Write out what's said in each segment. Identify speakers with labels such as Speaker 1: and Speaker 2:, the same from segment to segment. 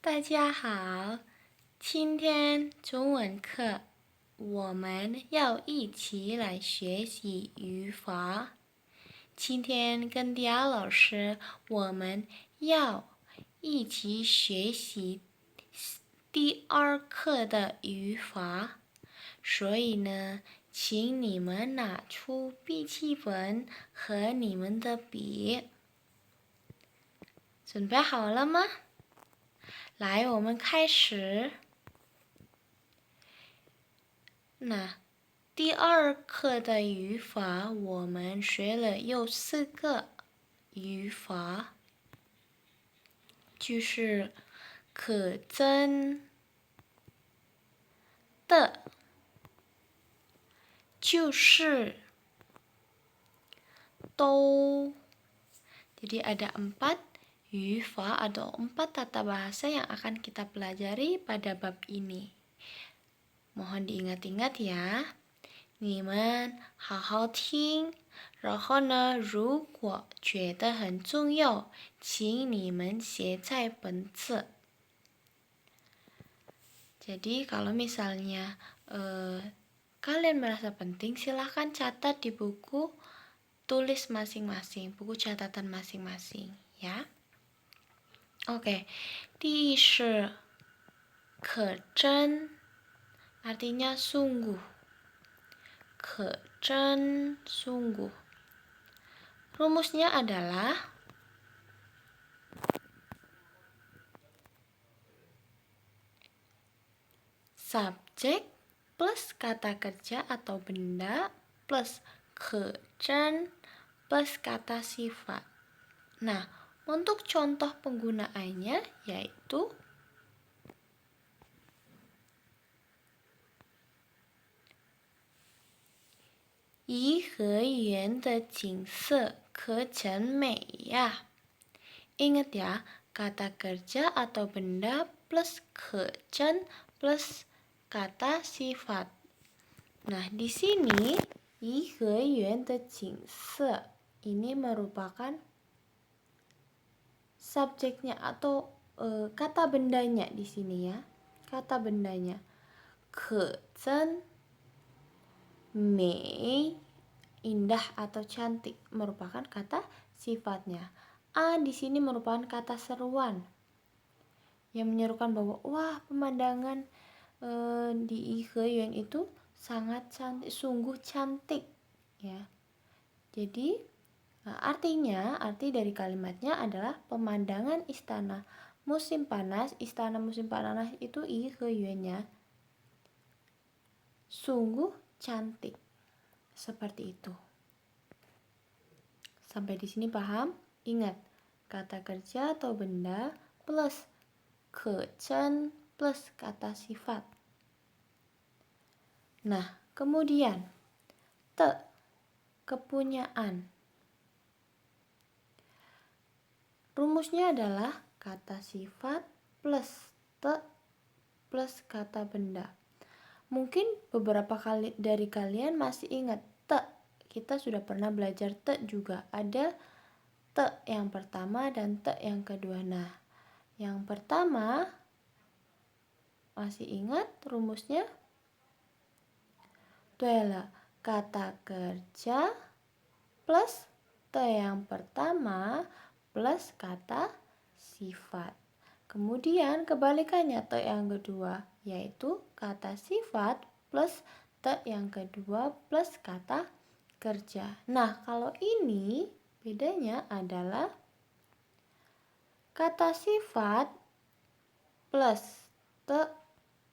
Speaker 1: 大家好，今天中文课我们要一起来学习语法。今天跟迪亚老师，我们要一起学习第二课的语法，所以呢，请你们拿出笔记本和你们的笔，准备好了吗？来，我们开始。那第二课的语法，我们学了有4个语法，就是可真的，就是都. Jadi ada 4 语法 atau 4 tata bahasa yang akan kita pelajari pada bab ini. Mohon diingat-ingat ya. 你们好好听，然后呢，如果觉得很重要，请你们写在本子。Jadi kalau misalnya kalian merasa penting, silahkan catat di buku tulis masing-masing, buku catatan masing-masing, ya. Oke, 第一是可真， artinya sungguh. 可真 sungguh. Rumusnya adalah subjek plus kata kerja atau benda plus ke真 plus kata sifat. Nah, untuk contoh penggunaannya yaitu颐和园的景色可真美呀. Ingat ya, kata kerja atau benda plus ke真 plus kata sifat. Nah, di sini 颐和园的景色 ini merupakan subjeknya atau kata bendanya di sini ya. Kata bendanya. Ke真 mei, indah atau cantik merupakan kata sifatnya. A di sini merupakan kata seruan yang menyerukan bahwa wah, pemandangan di Yiheyuan itu sangat cantik, sungguh cantik ya. Jadi arti dari kalimatnya adalah pemandangan istana musim panas itu Yiheyuannya sungguh cantik. Seperti itu. Sampai di sini paham? Ingat, kata kerja atau benda plus ke真 plus kata sifat. Nah, kemudian te, kepunyaan. Rumusnya adalah kata sifat plus te plus kata benda. Mungkin beberapa kali dari kalian masih ingat te. Kita sudah pernah belajar te juga. Ada te yang pertama dan te yang kedua. Nah, yang pertama masih ingat rumusnya? Itu adalah kata kerja plus te yang pertama plus kata sifat. Kemudian kebalikannya te yang kedua, yaitu kata sifat plus te yang kedua plus kata kerja. Nah, kalau ini bedanya adalah kata sifat plus te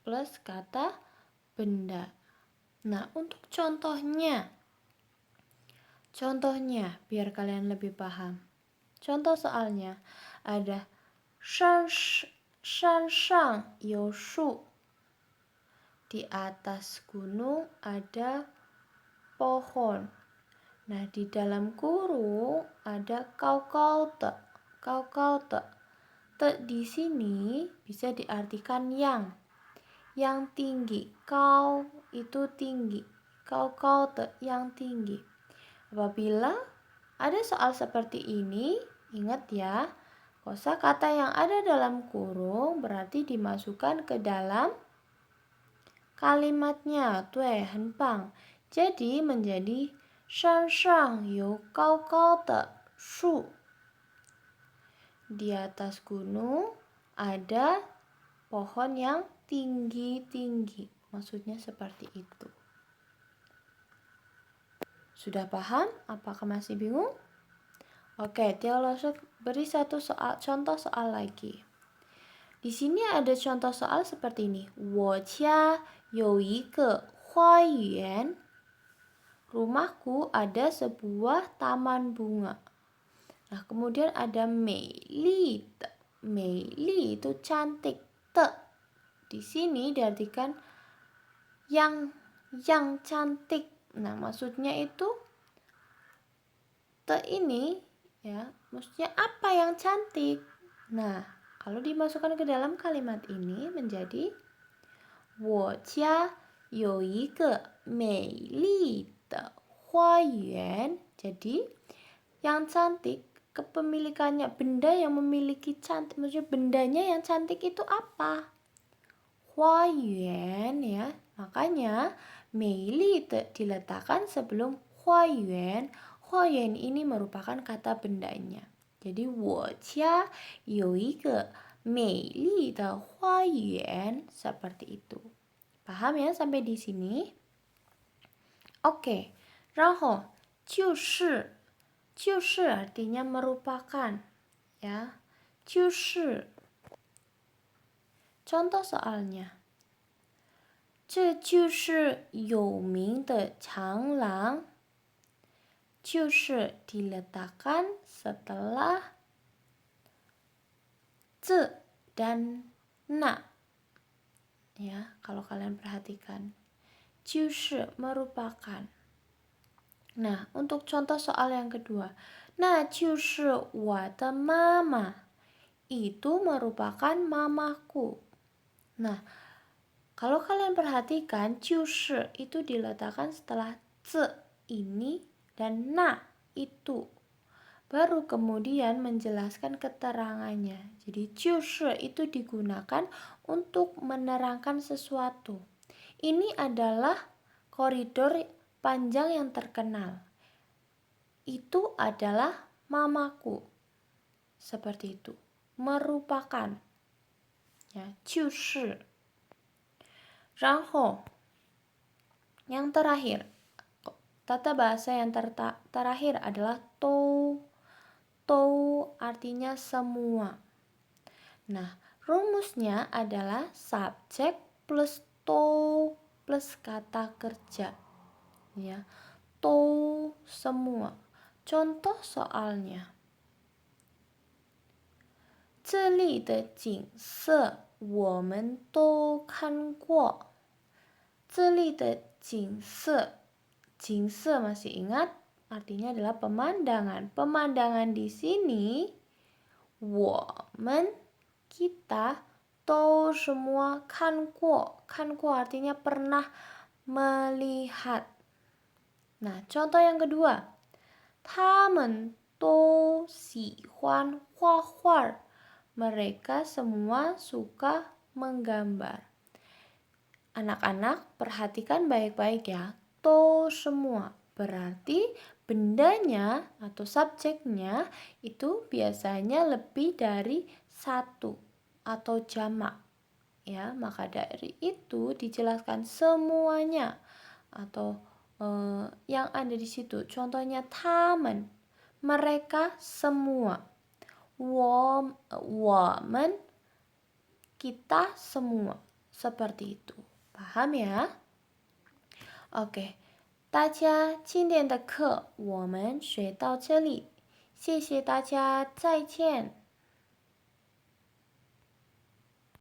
Speaker 1: plus kata benda. Nah, untuk contohnya biar kalian lebih paham. Contoh soalnya ada 山上有树. Di atas gunung ada pohon. Nah, di dalam kurung ada kau te. Te di sini bisa diartikan yang tinggi. Kau itu tinggi. Kau te yang tinggi. Apabila ada soal seperti ini, ingat ya, Kosakata yang ada dalam kurung berarti dimasukkan ke dalam kalimatnya. 对，很棒. Jadi menjadi 山上有高高的树. Di atas gunung ada pohon yang tinggi-tinggi. Maksudnya seperti itu. Sudah paham? Apakah masih bingung? Oke, Teolosok beri contoh soal lagi. Di sini ada contoh soal seperti ini. 我家有一个花园. Rumahku ada sebuah taman bunga. Nah, kemudian ada 美丽的. 美丽 itu cantik. 的 di sini diartikan yang cantik. Nah, maksudnya itu ini ya, maksudnya apa yang cantik? Nah, kalau dimasukkan ke dalam kalimat ini menjadi 我家有一个美丽的花园. Jadi yang cantik, kepemilikannya, benda yang memiliki cantik, maksudnya bendanya yang cantik itu apa? 花园 ya. Makanya 美丽的 diletakkan sebelum 花园. 花园 ini merupakan kata bendanya. Jadi 我家有一个美丽的花园 seperti itu. Paham ya sampai di sini? Oke. 然后就是 artinya merupakan ya. 就是 contoh soalnya. 这就是有名的长廊. 就是 diletakkan setelah 这 dan na. Ya, kalau kalian perhatikan. 就是 merupakan. Nah, untuk contoh soal yang kedua. 那就是我的妈妈. Itu merupakan mamaku. Nah, kalau kalian perhatikan, 就是 itu diletakkan setelah 这 ini dan na itu. Baru kemudian menjelaskan keterangannya. Jadi 就是 itu digunakan untuk menerangkan sesuatu. Ini adalah koridor panjang yang terkenal. Itu adalah mamaku. Seperti itu. Merupakan. Ya, 就是. 然后 yang terakhir. Tata bahasa yang terakhir adalah 都. 都 artinya semua. Nah, rumusnya adalah subjek plus 都 plus kata kerja. Ya, 都 semua. Contoh soalnya. 这里的景色我们都看过. 这里的景色 景色 masih ingat? Artinya adalah pemandangan. Pemandangan di sini 我们 kita 都 semua 看过. 看过 artinya pernah melihat. Nah, contoh yang kedua. 他们都喜欢画画. Mereka semua suka menggambar. Anak-anak, perhatikan baik-baik ya. 都 semua. Berarti bendanya atau subjeknya itu biasanya lebih dari satu atau jamak. Ya, maka dari itu dijelaskan semuanya atau yang ada di situ. Contohnya 他们, mereka semua. 我们, kita semua. Seperti itu. Paham ya? Oke. 大家今天的课我们学到这里，谢谢大家，再见。